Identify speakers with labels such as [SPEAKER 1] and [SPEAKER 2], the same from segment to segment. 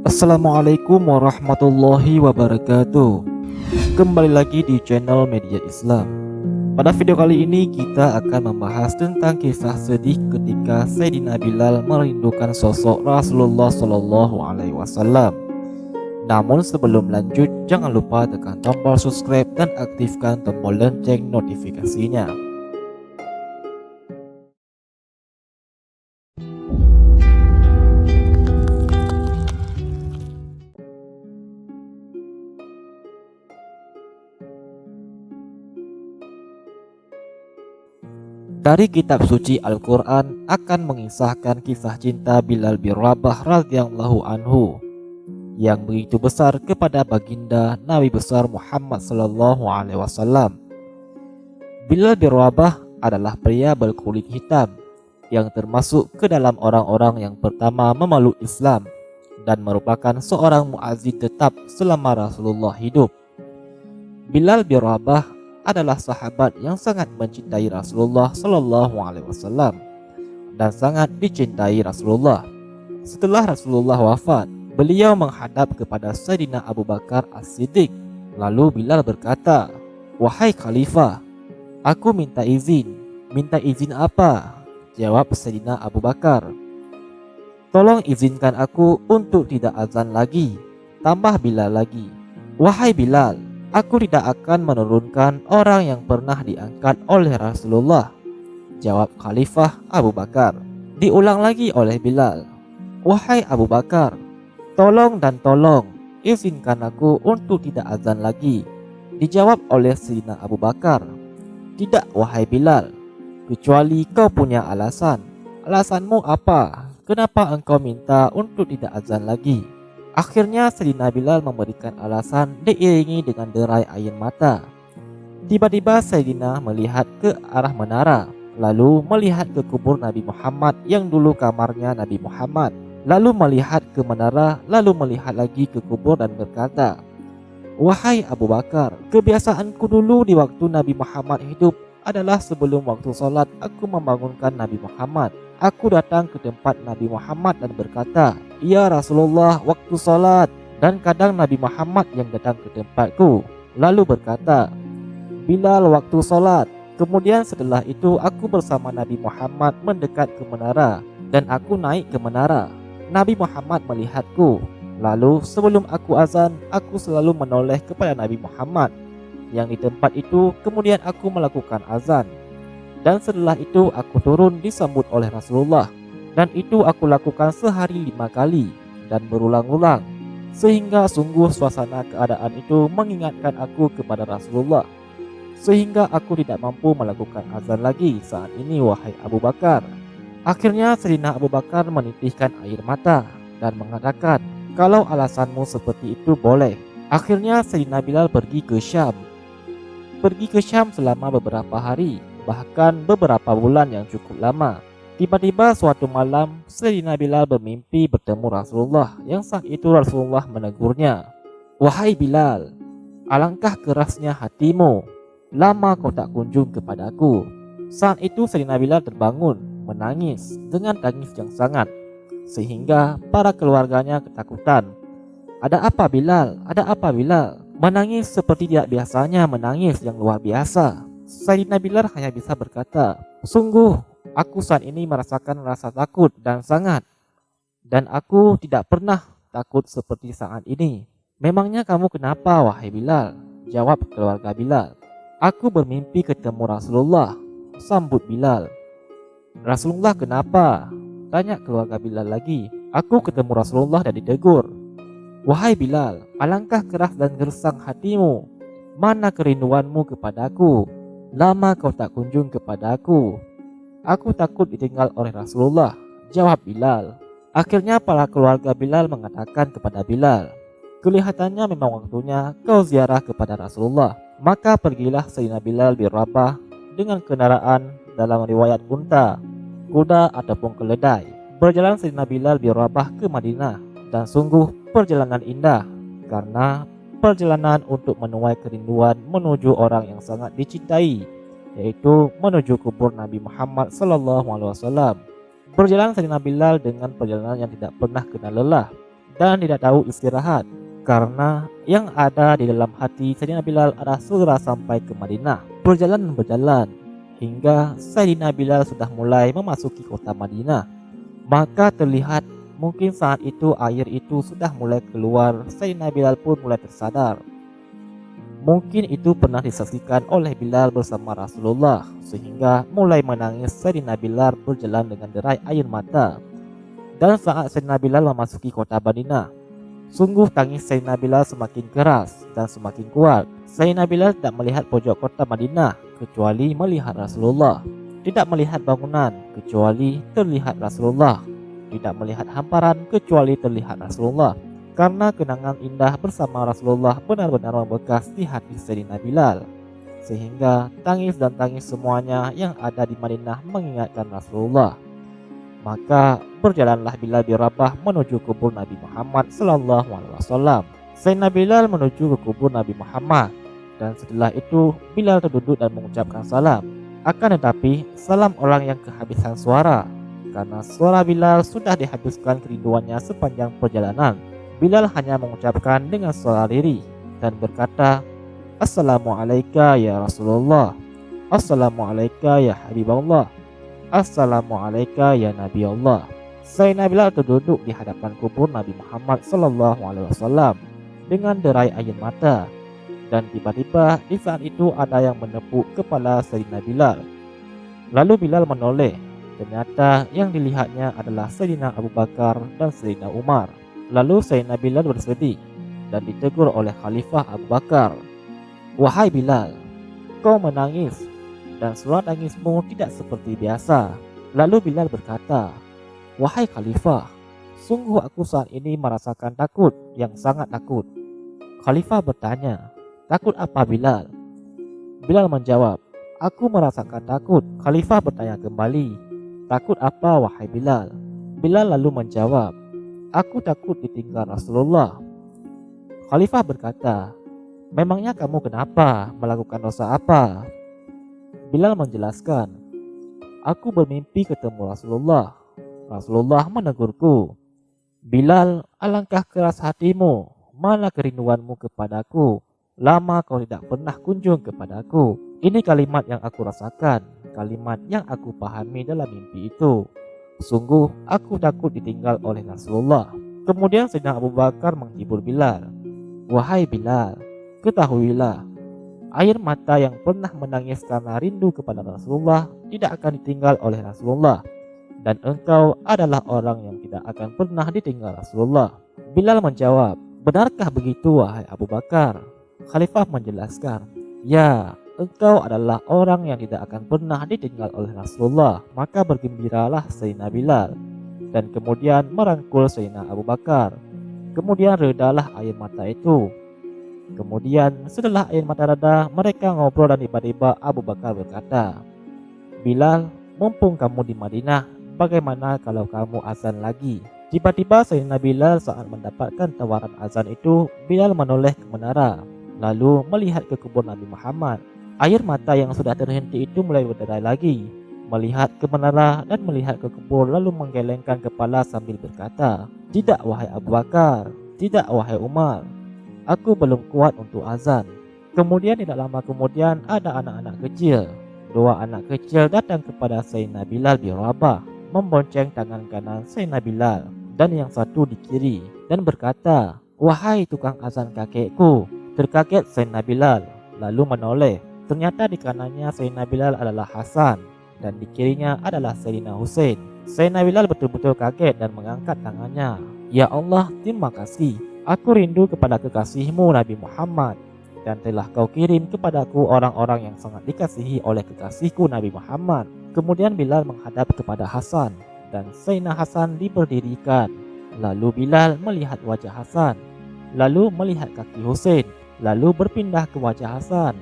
[SPEAKER 1] Assalamualaikum warahmatullahi wabarakatuh. Kembali lagi di channel Media Islam. Pada video kali ini kita akan membahas tentang kisah sedih ketika Sayyidina Bilal merindukan sosok Rasulullah Shallallahu Alaihi Wasallam. Namun sebelum lanjut, jangan lupa tekan tombol subscribe dan aktifkan tombol lonceng notifikasinya. Dari kitab suci Al-Quran akan mengisahkan kisah cinta Bilal bin Rabah radhiyallahu anhu yang begitu besar kepada baginda Nabi besar Muhammad sallallahu alaihi wasallam. Bilal bin Rabah adalah pria berkulit hitam yang termasuk ke dalam orang-orang yang pertama memeluk Islam dan merupakan seorang muazzin tetap selama Rasulullah hidup. Bilal bin Rabah adalah sahabat yang sangat mencintai Rasulullah Sallallahu Alaihi Wasallam dan sangat dicintai Rasulullah. Setelah Rasulullah wafat, beliau menghadap kepada Sayyidina Abu Bakar As-Siddiq. Lalu Bilal berkata, "Wahai Khalifah, aku minta izin." "Minta izin apa?" jawab Sayyidina Abu Bakar. "Tolong izinkan aku untuk tidak azan lagi." Tambah Bilal lagi, "Wahai Bilal, aku tidak akan menurunkan orang yang pernah diangkat oleh Rasulullah," jawab Khalifah Abu Bakar. Diulang lagi oleh Bilal, "Wahai Abu Bakar, tolong dan tolong izinkan aku untuk tidak azan lagi." Dijawab oleh Sayyidina Abu Bakar, "Tidak wahai Bilal, kecuali kau punya alasan. Alasanmu apa? Kenapa engkau minta untuk tidak azan lagi?" Akhirnya Sayyidina Bilal memberikan alasan diiringi dengan derai air mata. Tiba-tiba Sayyidina melihat ke arah menara, lalu melihat ke kubur Nabi Muhammad yang dulu kamarnya Nabi Muhammad, lalu melihat ke menara, lalu melihat lagi ke kubur dan berkata, "Wahai Abu Bakar, kebiasaanku dulu di waktu Nabi Muhammad hidup adalah sebelum waktu sholat aku membangunkan Nabi Muhammad. Aku datang ke tempat Nabi Muhammad dan berkata, 'Ya Rasulullah, waktu sholat.' Dan kadang Nabi Muhammad yang datang ke tempatku lalu berkata, 'Bilal, waktu sholat.' Kemudian setelah itu aku bersama Nabi Muhammad mendekat ke menara dan aku naik ke menara. Nabi Muhammad melihatku. Lalu sebelum aku azan, aku selalu menoleh kepada Nabi Muhammad yang di tempat itu. Kemudian aku melakukan azan. Dan setelah itu aku turun disambut oleh Rasulullah. Dan itu aku lakukan sehari 5 kali dan berulang-ulang, sehingga sungguh suasana keadaan itu mengingatkan aku kepada Rasulullah, sehingga aku tidak mampu melakukan azan lagi saat ini wahai Abu Bakar." Akhirnya Sayyidina Abu Bakar menitihkan air mata dan mengatakan, "Kalau alasanmu seperti itu boleh." Akhirnya Sayyidina Bilal pergi ke Syam selama beberapa hari, bahkan beberapa bulan yang cukup lama. Tiba-tiba suatu malam Sayyidina Bilal bermimpi bertemu Rasulullah, yang saat itu Rasulullah menegurnya, "Wahai Bilal, alangkah kerasnya hatimu, lama kau tak kunjung kepadaku." Saat itu Sayyidina Bilal terbangun menangis dengan tangis yang sangat, sehingga para keluarganya ketakutan. "Ada apa Bilal? Ada apa Bilal?" Menangis seperti tidak biasanya menangis yang luar biasa. Sayyidina Bilal hanya bisa berkata, "Sungguh aku saat ini merasakan rasa takut dan sangat, dan aku tidak pernah takut seperti saat ini." "Memangnya kamu kenapa wahai Bilal?" jawab keluarga Bilal. "Aku bermimpi ketemu Rasulullah," sambut Bilal. "Rasulullah kenapa?" tanya keluarga Bilal lagi. "Aku ketemu Rasulullah dan ditegur, 'Wahai Bilal, alangkah keras dan gersang hatimu. Mana kerinduanmu kepadaku? Lama kau tak kunjung kepadaku.' Aku takut ditinggal oleh Rasulullah," jawab Bilal. Akhirnya para keluarga Bilal mengatakan kepada Bilal, "Kelihatannya memang waktunya kau ziarah kepada Rasulullah." Maka pergilah Sayyidina Bilal bin Rabah dengan kendaraan, dalam riwayat unta, kuda ataupun keledai. Berjalan Sayyidina Bilal bin Rabah ke Madinah, dan sungguh perjalanan indah, karena perjalanan untuk menuai kerinduan menuju orang yang sangat dicintai, yaitu menuju kubur Nabi Muhammad Sallallahu Alaihi Wasallam. Berjalan Sayyidina Bilal dengan perjalanan yang tidak pernah kenal lelah. dan tidak tahu istirahat, karena yang ada di dalam hati Sayyidina Bilal adalah segera sampai ke Madinah. Berjalan hingga Sayyidina Bilal sudah mulai memasuki kota Madinah. Maka terlihat mungkin saat itu air itu sudah mulai keluar. Sayyidina Bilal pun mulai tersadar. Mungkin itu pernah disaksikan oleh Bilal bersama Rasulullah, sehingga mulai menangis. Sayyidina Bilal berjalan dengan derai air mata. Dan saat Sayyidina Bilal memasuki kota Madinah, sungguh tangis Sayyidina Bilal semakin keras dan semakin kuat. Sayyidina Bilal tidak melihat pojok kota Madinah kecuali melihat Rasulullah, tidak melihat bangunan kecuali terlihat Rasulullah, tidak melihat hamparan kecuali terlihat Rasulullah. Karena kenangan indah bersama Rasulullah benar-benar membekas di hati Sayyidina Bilal, sehingga tangis dan tangis semuanya yang ada di Madinah mengingatkan Rasulullah. Maka berjalanlah Bilal bin Rabah menuju kubur Nabi Muhammad SAW. Sayyidina Bilal menuju ke kubur Nabi Muhammad, dan setelah itu Bilal terduduk dan mengucapkan salam. Akan tetapi salam orang yang kehabisan suara, karena suara Bilal sudah dihabiskan kerinduannya sepanjang perjalanan. Bilal hanya mengucapkan dengan suara lirih dan berkata, "Assalamualaikum ya Rasulullah, Assalamualaikum ya Habiballah, Assalamualaikum ya Nabi Allah." Sayyidina Bilal terduduk di hadapan kubur Nabi Muhammad SAW dengan derai air mata. Dan tiba-tiba di saat itu ada yang menepuk kepala Sayyidina Bilal. Lalu Bilal menoleh. Ternyata yang dilihatnya adalah Sayyidina Abu Bakar dan Sayyidina Umar. Lalu Sayyidina Bilal bersedih dan ditegur oleh Khalifah Abu Bakar. "Wahai Bilal, kau menangis dan suara tangismu tidak seperti biasa." Lalu Bilal berkata, "Wahai Khalifah, sungguh aku saat ini merasakan takut yang sangat takut." Khalifah bertanya, "Takut apa Bilal?" Bilal menjawab, "Aku merasakan takut." Khalifah bertanya kembali, "Takut apa wahai Bilal?" Bilal lalu menjawab, "Aku takut ditinggal Rasulullah." Khalifah berkata, "Memangnya kamu kenapa? Melakukan dosa apa?" Bilal menjelaskan, "Aku bermimpi ketemu Rasulullah. Rasulullah menegurku, 'Bilal, alangkah keras hatimu, mana kerinduanmu kepadaku. Lama kau tidak pernah kunjung kepadaku.' Ini kalimat yang aku rasakan, kalimat yang aku pahami dalam mimpi itu. Sungguh aku takut ditinggal oleh Rasulullah." Kemudian Sayyidina Abu Bakar menghibur Bilal, "Wahai Bilal, ketahuilah, air mata yang pernah menangis karena rindu kepada Rasulullah tidak akan ditinggal oleh Rasulullah, dan engkau adalah orang yang tidak akan pernah ditinggal Rasulullah." Bilal menjawab, "Benarkah begitu wahai Abu Bakar?" Khalifah menjelaskan, "Ya, engkau adalah orang yang tidak akan pernah ditinggal oleh Rasulullah." Maka bergembiralah Sayyidina Bilal dan kemudian merangkul Sayyidina Abu Bakar. Kemudian redalah air mata itu. Kemudian setelah air mata reda, mereka ngobrol dan tiba-tiba Abu Bakar berkata, "Bilal, mumpung kamu di Madinah, bagaimana kalau kamu azan lagi?" Tiba-tiba Sayyidina Bilal saat mendapatkan tawaran azan itu, Bilal menoleh ke menara, lalu melihat ke kubur Nabi Muhammad. Air mata yang sudah terhenti itu mulai berderai lagi. Melihat ke menara dan melihat ke kubur, lalu menggelengkan kepala sambil berkata, "Tidak wahai Abu Bakar, tidak wahai Umar, aku belum kuat untuk azan." Kemudian tidak lama kemudian ada anak-anak kecil. Dua anak kecil datang kepada Sayyidina Bilal bin Rabah, membonceng tangan kanan Sayyidina Bilal dan yang satu di kiri, dan berkata, "Wahai tukang azan kakekku." Terkaget Sayyidina Bilal, lalu menoleh. Ternyata di kanannya Sayyidina Bilal adalah Hasan dan di kirinya adalah Sayyidina Husain. Sayyidina Bilal betul-betul kaget dan mengangkat tangannya. "Ya Allah, terima kasih. Aku rindu kepada kekasihmu Nabi Muhammad, dan telah kau kirim kepadaku orang-orang yang sangat dikasihi oleh kekasihku Nabi Muhammad." Kemudian Bilal menghadap kepada Hasan dan Sayyidina Hasan diberdirikan. Lalu Bilal melihat wajah Hasan, lalu melihat kaki Husain, lalu berpindah ke wajah Hasan,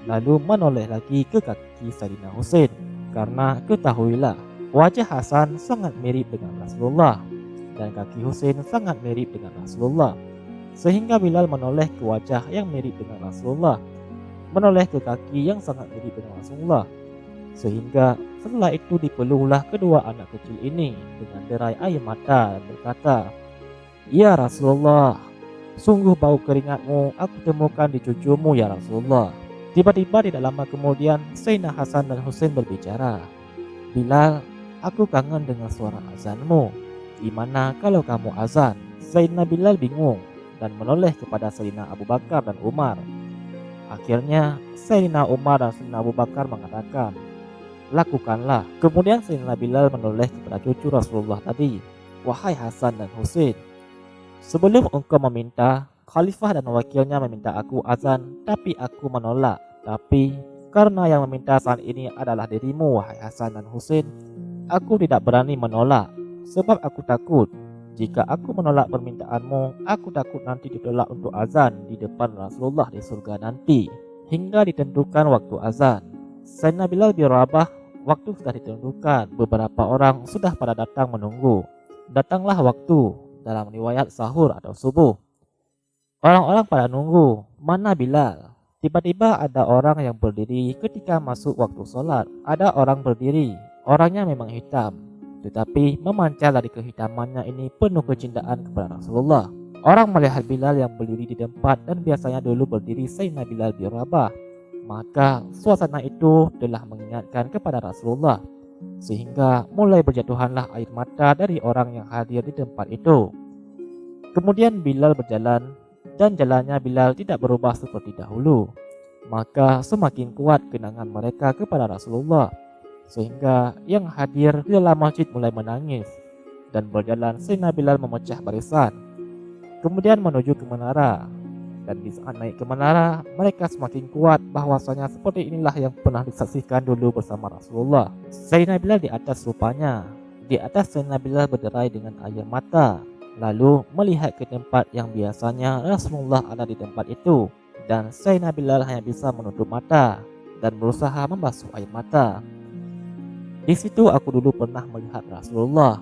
[SPEAKER 1] lalu menoleh lagi ke kaki Sayyidina Husain. Karena ketahuilah, wajah Hasan sangat mirip dengan Rasulullah dan kaki Husain sangat mirip dengan Rasulullah, sehingga Bilal menoleh ke wajah yang mirip dengan Rasulullah, menoleh ke kaki yang sangat mirip dengan Rasulullah, sehingga setelah itu dipeluklah kedua anak kecil ini dengan derai air mata dan berkata, "Ya Rasulullah, sungguh bau keringatmu aku temukan di cucumu ya Rasulullah." Tiba-tiba tidak lama kemudian Sayyidina Hasan dan Husain berbicara, "Bilal, aku kangen dengan suara azanmu. Gimana kalau kamu azan?" Sayyidina Bilal bingung dan menoleh kepada Sayyidina Abu Bakar dan Umar. Akhirnya Sayyidina Umar dan Sayyidina Abu Bakar mengatakan, "Lakukanlah." Kemudian Sayyidina Bilal menoleh kepada cucu Rasulullah tadi, "Wahai Hasan dan Husain, sebelum engkau meminta, khalifah dan wakilnya meminta aku azan, tapi aku menolak. Tapi karena yang meminta saat ini adalah dirimu, wahai Hasan dan Husain, aku tidak berani menolak, sebab aku takut. Jika aku menolak permintaanmu, aku takut nanti ditolak untuk azan di depan Rasulullah di surga nanti." Hingga ditentukan waktu azan, Sayyidina Bilal bin Rabah, waktu sudah ditentukan, beberapa orang sudah pada datang menunggu. Datanglah waktu, dalam riwayat sahur atau subuh. Orang-orang pada nunggu, mana Bilal? Tiba-tiba ada orang yang berdiri ketika masuk waktu sholat. Ada orang berdiri, orangnya memang hitam, tetapi memancar dari kehitamannya ini penuh kecintaan kepada Rasulullah. Orang melihat Bilal yang berdiri di tempat dan biasanya dulu berdiri Sayyidina Bilal bin Rabah, maka suasana itu telah mengingatkan kepada Rasulullah, sehingga mulai berjatuhanlah air mata dari orang yang hadir di tempat itu. Kemudian Bilal berjalan, dan jalannya Bilal tidak berubah seperti dahulu. Maka semakin kuat kenangan mereka kepada Rasulullah, sehingga yang hadir di dalam masjid mulai menangis. Dan berjalan Sayyidina Bilal memecah barisan, kemudian menuju ke menara. Dan di saat naik ke menara, mereka semakin kuat bahwasanya seperti inilah yang pernah disaksikan dulu bersama Rasulullah. Sayyidina Bilal di atas rupanya. Di atas Sayyidina Bilal berderai dengan air mata, lalu melihat ke tempat yang biasanya Rasulullah ada di tempat itu. Dan Sayyidina Bilal hanya bisa menutup mata dan berusaha membasuh air mata. "Di situ aku dulu pernah melihat Rasulullah."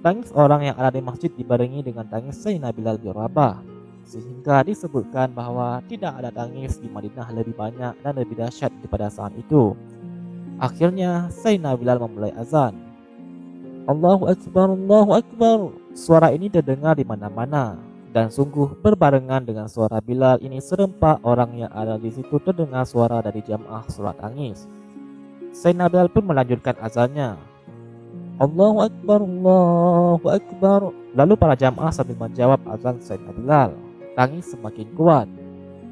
[SPEAKER 1] Tangis orang yang ada di masjid dibarengi dengan tangis Sayyidina Bilal bin Rabah, sehingga disebutkan bahwa tidak ada tangis di Madinah lebih banyak dan lebih dahsyat daripada saat itu. Akhirnya Sayyidina Bilal memulai azan. Allahu Akbar, Allahu Akbar. Suara ini terdengar di mana-mana, dan sungguh berbarengan dengan suara Bilal ini serempak orang yang ada di situ terdengar suara dari jamaah sholat tangis. Sayyidina Bilal pun melanjutkan azannya. Allahu Akbar, Allahu Akbar. Lalu para jamaah sambil menjawab azan Sayyidina Bilal. Tangis semakin kuat.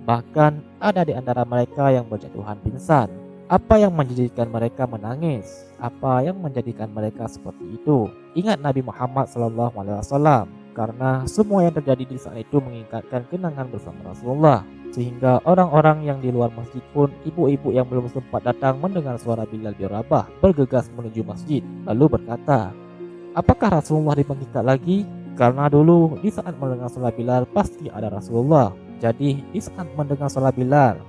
[SPEAKER 1] Bahkan ada di antara mereka yang berjatuhan pingsan. Apa yang menjadikan mereka menangis? Apa yang menjadikan mereka seperti itu? Ingat Nabi Muhammad SAW, karena semua yang terjadi di saat itu mengingatkan kenangan bersama Rasulullah. Sehingga orang-orang yang di luar masjid pun, ibu-ibu yang belum sempat datang mendengar suara Bilal bin Rabah, bergegas menuju masjid, lalu berkata, "Apakah Rasulullah dibangkitkan lagi?" Karena dulu di saat mendengar suara Bilal pasti ada Rasulullah. Jadi di saat mendengar suara Bilal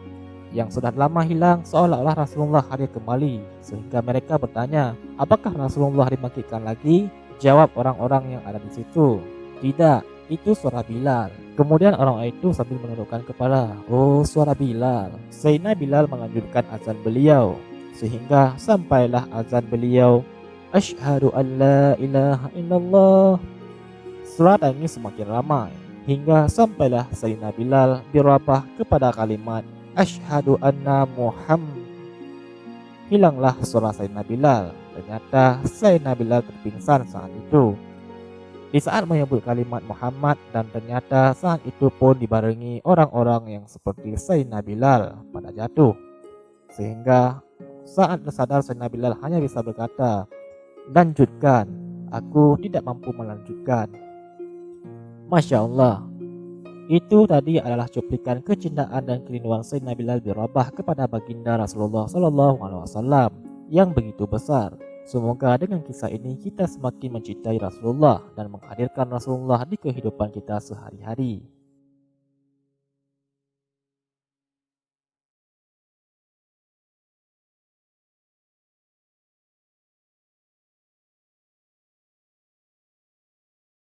[SPEAKER 1] yang sudah lama hilang, seolah-olah Rasulullah hadir kembali. Sehingga mereka bertanya, "Apakah Rasulullah dibangkitkan lagi?" Jawab orang-orang yang ada di situ, "Tidak, itu suara Bilal." Kemudian orang itu sambil menundukkan kepala, "Oh, suara Bilal." Sayyidina Bilal melanjutkan azan beliau, sehingga sampailah azan beliau, "Asyhadu an la ilaha illallah." Suara tangis semakin ramai, hingga sampailah Sayyidina Bilal bin Rabah kepada kalimat, "Asyhadu anna Muhammad." Hilanglah suara Sayyidina Bilal. Ternyata Sayyidina Bilal terpingsan saat itu di saat menyebut kalimat Muhammad, dan ternyata saat itu pun dibarengi orang-orang yang seperti Sayyidina Bilal pada jatuh. Sehingga saat tersadar Sayyidina Bilal hanya bisa berkata, "Lanjutkan, aku tidak mampu melanjutkan." Masya Allah, itu tadi adalah cuplikan kecintaan dan kerinduan Sayyidina Bilal bin Rabah kepada baginda Rasulullah SAW yang begitu besar. Semoga dengan kisah ini kita semakin mencintai Rasulullah dan menghadirkan Rasulullah di kehidupan kita sehari-hari.